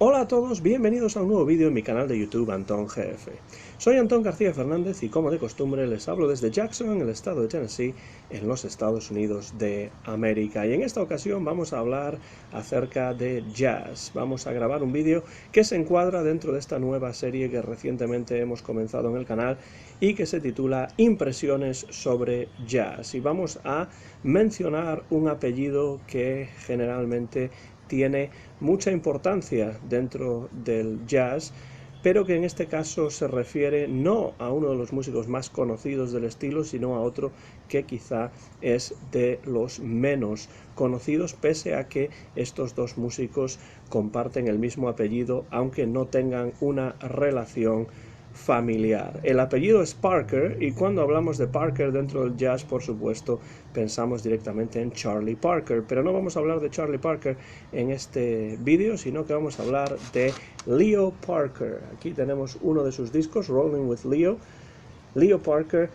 Hola a todos, bienvenidos a un nuevo vídeo en mi canal de YouTube Antón GF. Soy Antón García Fernández y como de costumbre les hablo desde Jackson, en el estado de Tennessee, en los Estados Unidos de América. Y en esta ocasión vamos a hablar acerca de jazz. Vamos a grabar un vídeo que se encuadra dentro de esta nueva serie que recientemente hemos comenzado en el canal y que se titula Impresiones sobre Jazz. Y vamos a mencionar un apellido que generalmente tiene mucha importancia dentro del jazz, pero que en este caso se refiere no a uno de los músicos más conocidos del estilo, sino a otro que quizá es de los menos conocidos, pese a que estos dos músicos comparten el mismo apellido, aunque no tengan una relación familiar. El apellido es Parker y cuando hablamos de Parker dentro del jazz, por supuesto, pensamos directamente en Charlie Parker, pero no vamos a hablar de Charlie Parker en este vídeo, sino que vamos a hablar de Leo Parker. Aquí tenemos uno de sus discos, Rolling with Leo. Leo Parker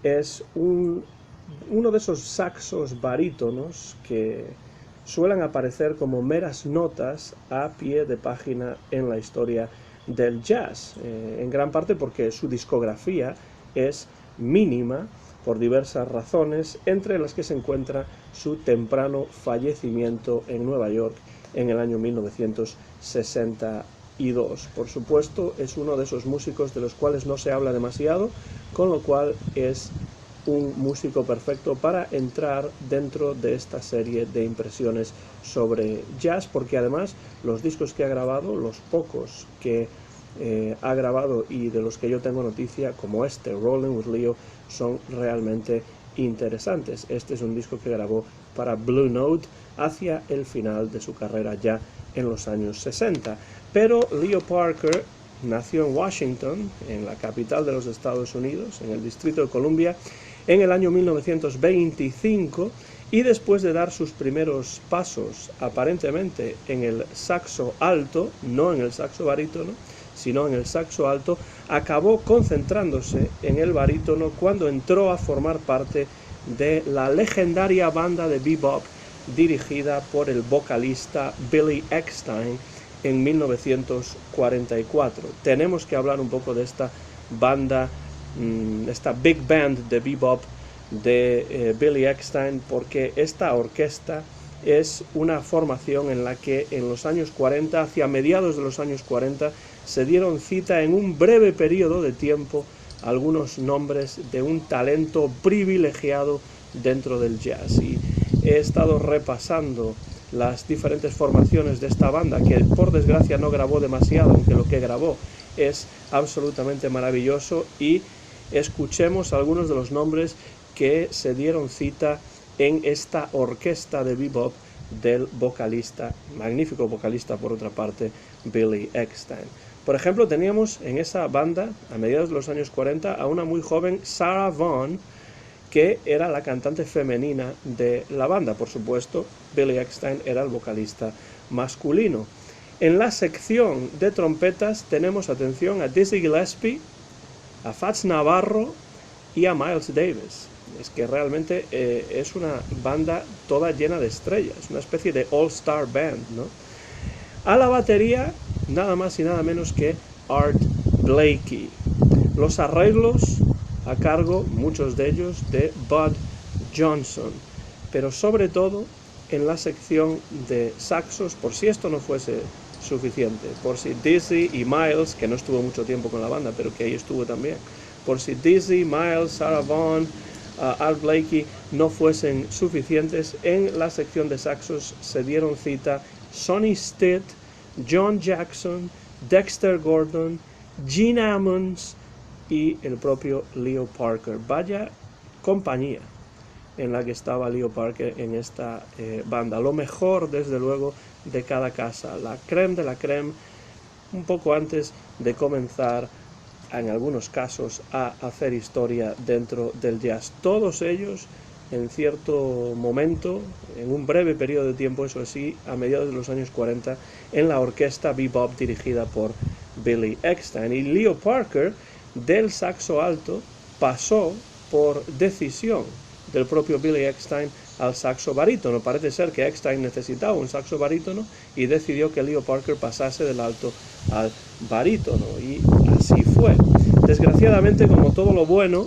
es uno de esos saxos barítonos que suelen aparecer como meras notas a pie de página en la historia del jazz, en gran parte porque su discografía es mínima por diversas razones, entre las que se encuentra su temprano fallecimiento en Nueva York en el año 1962. Por supuesto, es uno de esos músicos de los cuales no se habla demasiado, con lo cual es un músico perfecto para entrar dentro de esta serie de impresiones sobre jazz, porque además los discos que ha grabado, los pocos que ha grabado y de los que yo tengo noticia, como este, Rolling with Leo, son realmente interesantes. Este es un disco que grabó para Blue Note hacia el final de su carrera ya en los años 60. Pero Leo Parker nació en Washington, en la capital de los Estados Unidos, en el Distrito de Columbia, en el año 1925, y después de dar sus primeros pasos aparentemente en el saxo alto, no en el saxo barítono, sino en el saxo alto, acabó concentrándose en el barítono cuando entró a formar parte de la legendaria banda de bebop dirigida por el vocalista Billy Eckstine en 1944. Tenemos que hablar un poco de esta banda, esta big band de bebop de Billy Eckstine, porque esta orquesta es una formación en la que en los años 40, hacia mediados de los años 40, se dieron cita en un breve periodo de tiempo algunos nombres de un talento privilegiado dentro del jazz. Y he estado repasando las diferentes formaciones de esta banda, que por desgracia no grabó demasiado, aunque lo que grabó es absolutamente maravilloso, y escuchemos algunos de los nombres que se dieron cita en esta orquesta de bebop del vocalista, magnífico vocalista por otra parte, Billy Eckstine. Por ejemplo, teníamos en esa banda, a mediados de los años 40, a una muy joven Sarah Vaughan, que era la cantante femenina de la banda. Por supuesto, Billy Eckstine era el vocalista masculino. En la sección de trompetas tenemos, atención, a Dizzy Gillespie, a Fats Navarro y a Miles Davis. Es que realmente es una banda toda llena de estrellas, una especie de all-star band, ¿no? A la batería, nada más y nada menos que Art Blakey. Los arreglos a cargo, muchos de ellos, de Bud Johnson. Pero sobre todo en la sección de saxos, por si esto no fuese suficiente, por si Dizzy y Miles, que no estuvo mucho tiempo con la banda, pero que ahí estuvo también, por si Dizzy, Miles, Sarah Vaughan, Art Blakey no fuesen suficientes, en la sección de saxos se dieron cita Sonny Stitt, John Jackson, Dexter Gordon, Gene Ammons y el propio Leo Parker. Vaya compañía en la que estaba Leo Parker en esta banda. Lo mejor, desde luego, de cada casa. La crème de la crème, un poco antes de comenzar, en algunos casos, a hacer historia dentro del jazz. Todos ellos, en cierto momento, en un breve periodo de tiempo, eso sí, a mediados de los años 40, en la orquesta bebop dirigida por Billy Eckstine. Y Leo Parker, del saxo alto, pasó por decisión del propio Billy Eckstine al saxo barítono. Parece ser que Eckstein necesitaba un saxo barítono y decidió que Leo Parker pasase del alto al barítono, y así fue. Desgraciadamente, como todo lo bueno,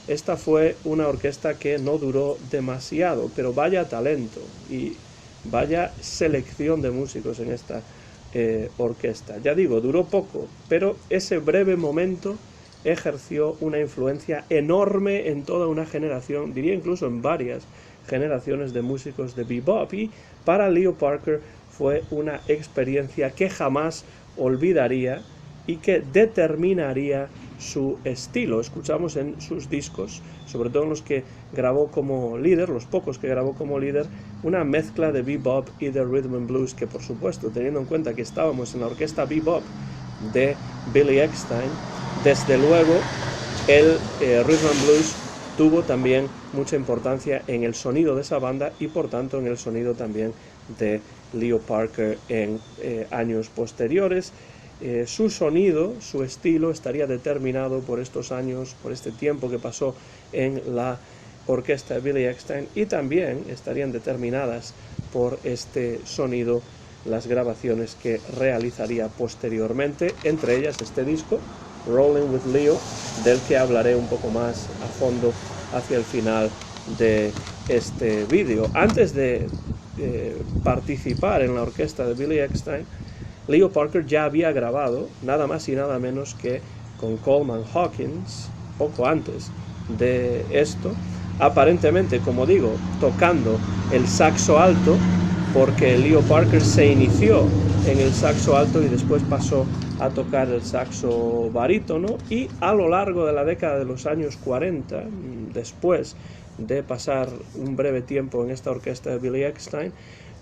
esta fue una orquesta que no duró demasiado, pero vaya talento y vaya selección de músicos en esta orquesta. Ya digo, duró poco, pero ese breve momento ejerció una influencia enorme en toda una generación, diría incluso en varias generaciones de músicos de bebop, y para Leo Parker fue una experiencia que jamás olvidaría y que determinaría su estilo. Escuchamos en sus discos, sobre todo en los que grabó como líder, los pocos que grabó como líder, una mezcla de bebop y de rhythm and blues, que por supuesto, teniendo en cuenta que estábamos en la orquesta bebop de Billy Eckstine, desde luego el rhythm and blues tuvo también mucha importancia en el sonido de esa banda y por tanto en el sonido también de Leo Parker en años posteriores. Su sonido, su estilo estaría determinado por estos años, por este tiempo que pasó en la orquesta de Billy Eckstine, y también estarían determinadas por este sonido las grabaciones que realizaría posteriormente, entre ellas este disco, Rolling with Leo, del que hablaré un poco más a fondo hacia el final de este vídeo. Antes de participar en la orquesta de Billy Eckstine, Leo Parker ya había grabado nada más y nada menos que con Coleman Hawkins, poco antes de esto, aparentemente, como digo, tocando el saxo alto, porque Leo Parker se inició en el saxo alto y después pasó a tocar el saxo barítono, y a lo largo de la década de los años 40, después de pasar un breve tiempo en esta orquesta de Billy Eckstine,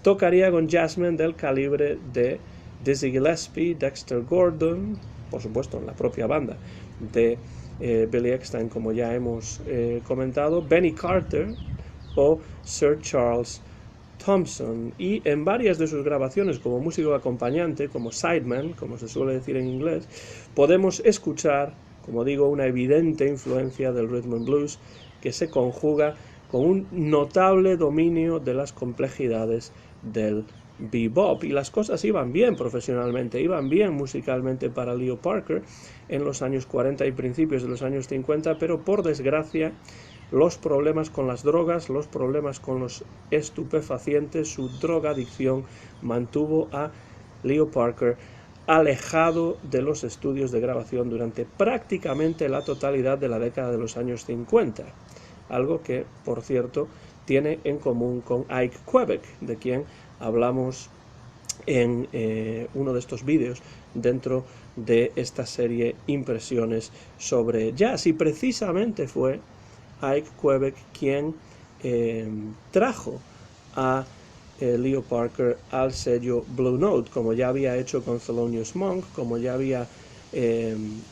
tocaría con jazzmen del calibre de Dizzy Gillespie, Dexter Gordon, por supuesto en la propia banda de Billy Eckstine, como ya hemos comentado, Benny Carter o Sir Charles Thompson, y en varias de sus grabaciones como músico acompañante, como sideman, como se suele decir en inglés, podemos escuchar, como digo, una evidente influencia del rhythm and blues que se conjuga con un notable dominio de las complejidades del bebop, y las cosas iban bien profesionalmente, iban bien musicalmente para Leo Parker en los años 40 y principios de los años 50, pero por desgracia los problemas con las drogas, los problemas con los estupefacientes, su drogadicción mantuvo a Leo Parker alejado de los estudios de grabación durante prácticamente la totalidad de la década de los años 50, algo que, por cierto, tiene en común con Ike Quebec, de quien hablamos en uno de estos vídeos dentro de esta serie Impresiones sobre Jazz, y precisamente fue Ike Quebec quien trajo a Leo Parker al sello Blue Note, como ya había hecho con Thelonious Monk, como ya había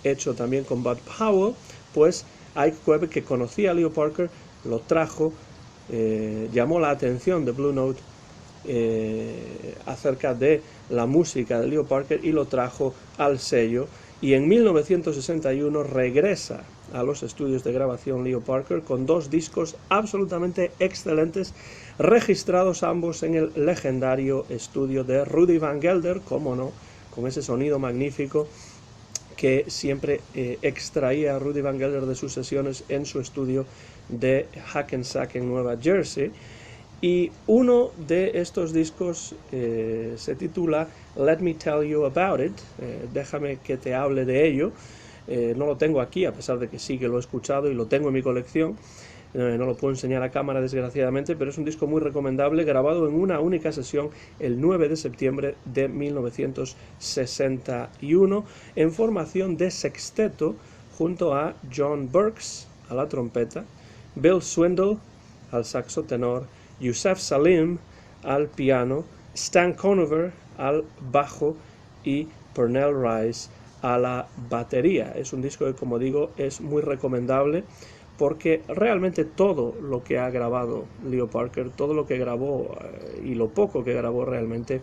hecho también con Bud Powell. Pues Ike Quebec, que conocía a Leo Parker, lo trajo, llamó la atención de Blue Note acerca de la música de Leo Parker y lo trajo al sello, y en 1961 regresa a los estudios de grabación Leo Parker con dos discos absolutamente excelentes, registrados ambos en el legendario estudio de Rudy Van Gelder, como no, con ese sonido magnífico que siempre extraía Rudy Van Gelder de sus sesiones en su estudio de Hackensack en Nueva Jersey. Y uno de estos discos se titula Let Me Tell You About It, déjame que te hable de ello. No lo tengo aquí, a pesar de que sí que lo he escuchado y lo tengo en mi colección. No lo puedo enseñar a cámara, desgraciadamente, pero es un disco muy recomendable, grabado en una única sesión el 9 de septiembre de 1961, en formación de sexteto, junto a John Burks a la trompeta, Bill Swindle al saxo tenor, Yusef Salim al piano, Stan Conover al bajo y Pernell Rice a la batería. Es un disco que, como digo, es muy recomendable, porque realmente todo lo que ha grabado Leo Parker, todo lo que grabó y lo poco que grabó realmente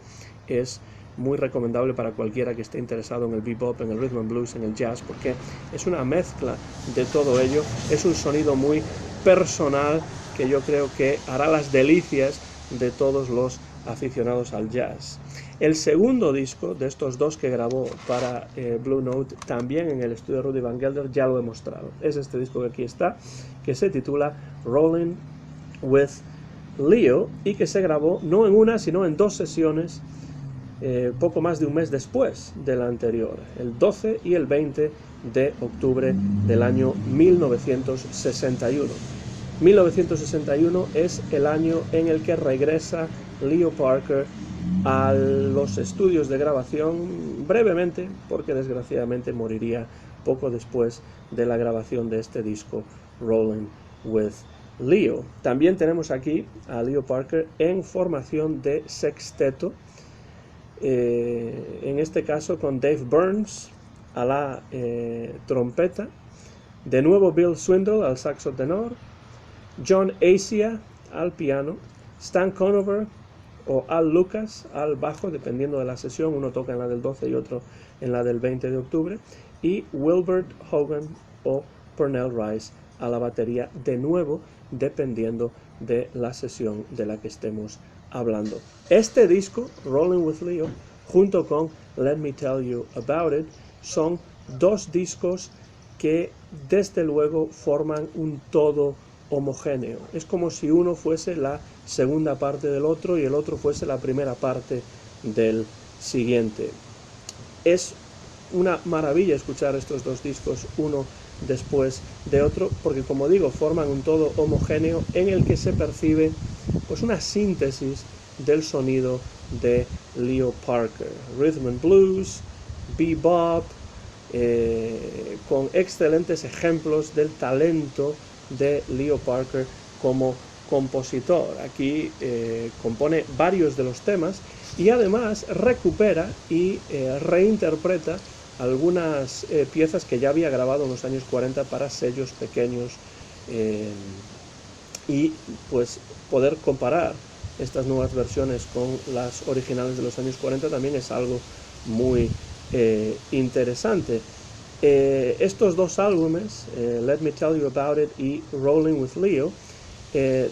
es muy recomendable para cualquiera que esté interesado en el bebop, en el rhythm and blues, en el jazz, porque es una mezcla de todo ello, es un sonido muy personal que yo creo que hará las delicias de todos los aficionados al jazz. El segundo disco de estos dos que grabó para Blue Note, también en el estudio de Rudy Van Gelder, ya lo he mostrado. Es este disco que aquí está, que se titula Rolling with Leo, y que se grabó no en una, sino en dos sesiones, poco más de un mes después de la anterior, el 12 y el 20 de octubre del año 1961. 1961 es el año en el que regresa Leo Parker a los estudios de grabación brevemente, porque desgraciadamente moriría poco después de la grabación de este disco, Rolling with Leo. También tenemos aquí a Leo Parker en formación de sexteto, en este caso con Dave Burns a la trompeta, de nuevo Bill Swindle al saxo tenor, John Asia al piano, Stan Conover o Al Lucas al bajo, dependiendo de la sesión, uno toca en la del 12 y otro en la del 20 de octubre, y Wilbert Hogan o Pernell Rice a la batería, de nuevo dependiendo de la sesión de la que estemos hablando. Este disco, Rolling with Leo, junto con Let Me Tell You About It, son dos discos que desde luego forman un todo homogéneo. Es como si uno fuese la segunda parte del otro y el otro fuese la primera parte del siguiente. Es una maravilla escuchar estos dos discos uno después de otro, porque como digo, forman un todo homogéneo en el que se percibe pues una síntesis del sonido de Leo Parker. Rhythm and blues, bebop, con excelentes ejemplos del talento de Leo Parker como compositor. Aquí compone varios de los temas y además recupera y reinterpreta algunas piezas que ya había grabado en los años 40 para sellos pequeños, y pues poder comparar estas nuevas versiones con las originales de los años 40 también es algo muy interesante. Estos dos álbumes, Let Me Tell You About It y Rolling with Leo,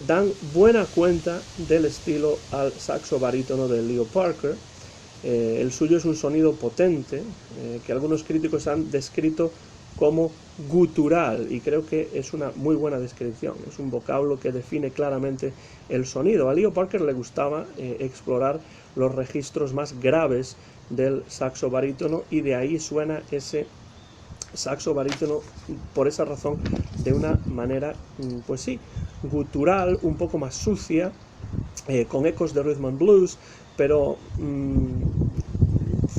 dan buena cuenta del estilo al saxo barítono de Leo Parker. El suyo es un sonido potente, que algunos críticos han descrito como gutural, y creo que es una muy buena descripción. Es un vocablo que define claramente el sonido. A Leo Parker le gustaba explorar los registros más graves del saxo barítono, y de ahí suena ese saxo barítono, por esa razón, de una manera, pues sí, gutural, un poco más sucia, con ecos de rhythm and blues, pero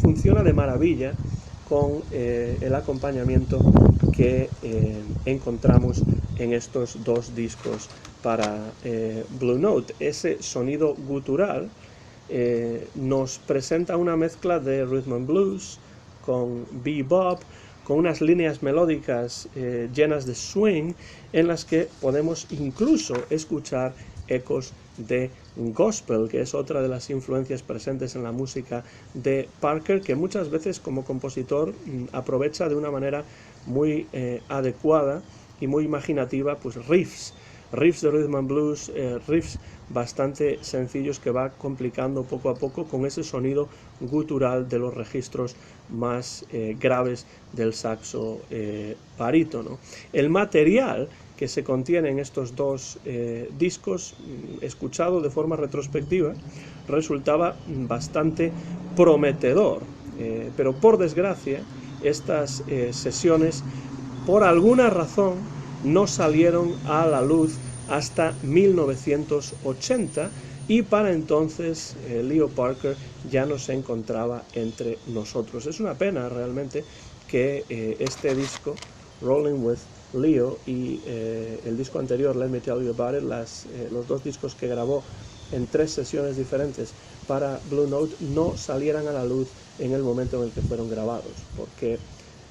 funciona de maravilla con el acompañamiento que encontramos en estos dos discos para Blue Note. Ese sonido gutural nos presenta una mezcla de rhythm and blues con bebop, con unas líneas melódicas llenas de swing, en las que podemos incluso escuchar ecos de gospel, que es otra de las influencias presentes en la música de Parker, que muchas veces como compositor aprovecha de una manera muy adecuada y muy imaginativa pues riffs de rhythm and blues, riffs bastante sencillos que va complicando poco a poco con ese sonido gutural de los registros más graves del saxo barítono. El material que se contiene en estos dos discos, escuchado de forma retrospectiva, resultaba bastante prometedor, pero por desgracia estas sesiones por alguna razón no salieron a la luz hasta 1980, y para entonces Leo Parker ya no se encontraba entre nosotros. Es una pena realmente que este disco, Rolling with Leo, y el disco anterior, Let Me Tell You About It, los dos discos que grabó en 3 sesiones diferentes para Blue Note, no salieran a la luz en el momento en el que fueron grabados, porque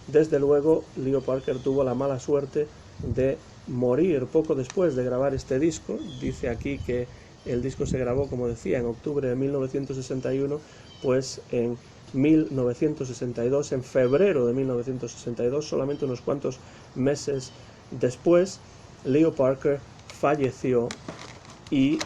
desde luego Leo Parker tuvo la mala suerte de morir poco después de grabar este disco. Dice aquí que el disco se grabó, como decía, en octubre de 1961, pues en 1962, en febrero de 1962, solamente unos cuantos meses después, Leo Parker falleció y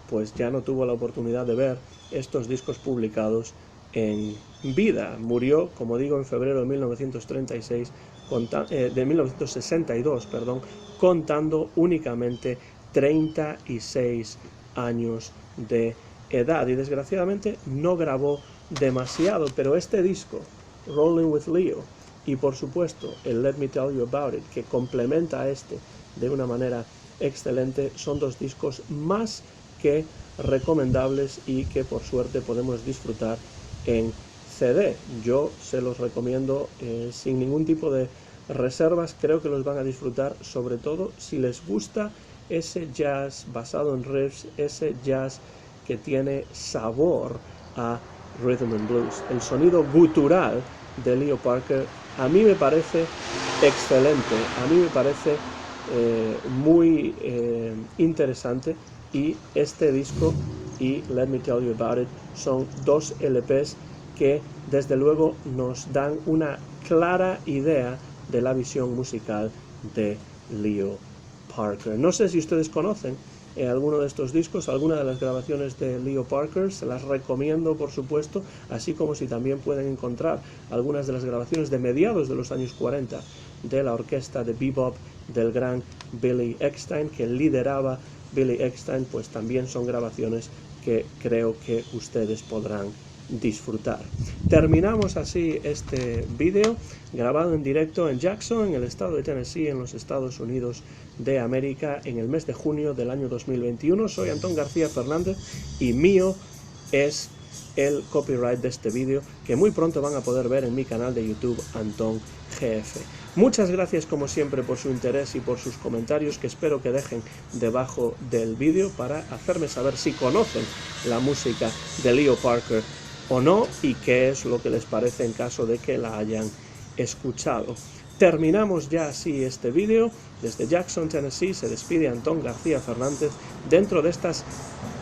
pues ya no tuvo la oportunidad de ver estos discos publicados en vida. Murió, como digo, en febrero de 1962, contando únicamente 36 años de edad, y desgraciadamente no grabó demasiado, pero este disco, Rolling with Leo, y por supuesto el Let Me Tell You About It, que complementa a este de una manera excelente, son dos discos más que recomendables y que por suerte podemos disfrutar en CD. Yo se los recomiendo sin ningún tipo de reservas. Creo que los van a disfrutar, sobre todo si les gusta ese jazz basado en riffs, ese jazz que tiene sabor a rhythm and blues. El sonido gutural de Leo Parker a mí me parece excelente, a mí me parece muy interesante, y este disco y Let Me Tell You About It son dos LPs que desde luego nos dan una clara idea de la visión musical de Leo Parker. No sé si ustedes conocen alguno de estos discos, alguna de las grabaciones de Leo Parker, se las recomiendo por supuesto, así como si también pueden encontrar algunas de las grabaciones de mediados de los años 40 de la orquesta de bebop del gran Billy Eckstine, que lideraba Billy Eckstine, pues también son grabaciones que creo que ustedes podrán disfrutar. Terminamos así este vídeo grabado en directo en Jackson, en el estado de Tennessee, en los Estados Unidos de América, en el mes de junio del año 2021. Soy Antón García Fernández y mío es el copyright de este vídeo, que muy pronto van a poder ver en mi canal de YouTube Antón GF. Muchas gracias como siempre por su interés y por sus comentarios, que espero que dejen debajo del vídeo para hacerme saber si conocen la música de Leo Parker o no, y qué es lo que les parece en caso de que la hayan escuchado. Terminamos ya así este vídeo. Desde Jackson, Tennessee, se despide Antón García Fernández dentro de estas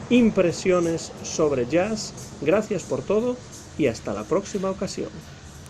impresiones sobre jazz. Gracias por todo y hasta la próxima ocasión.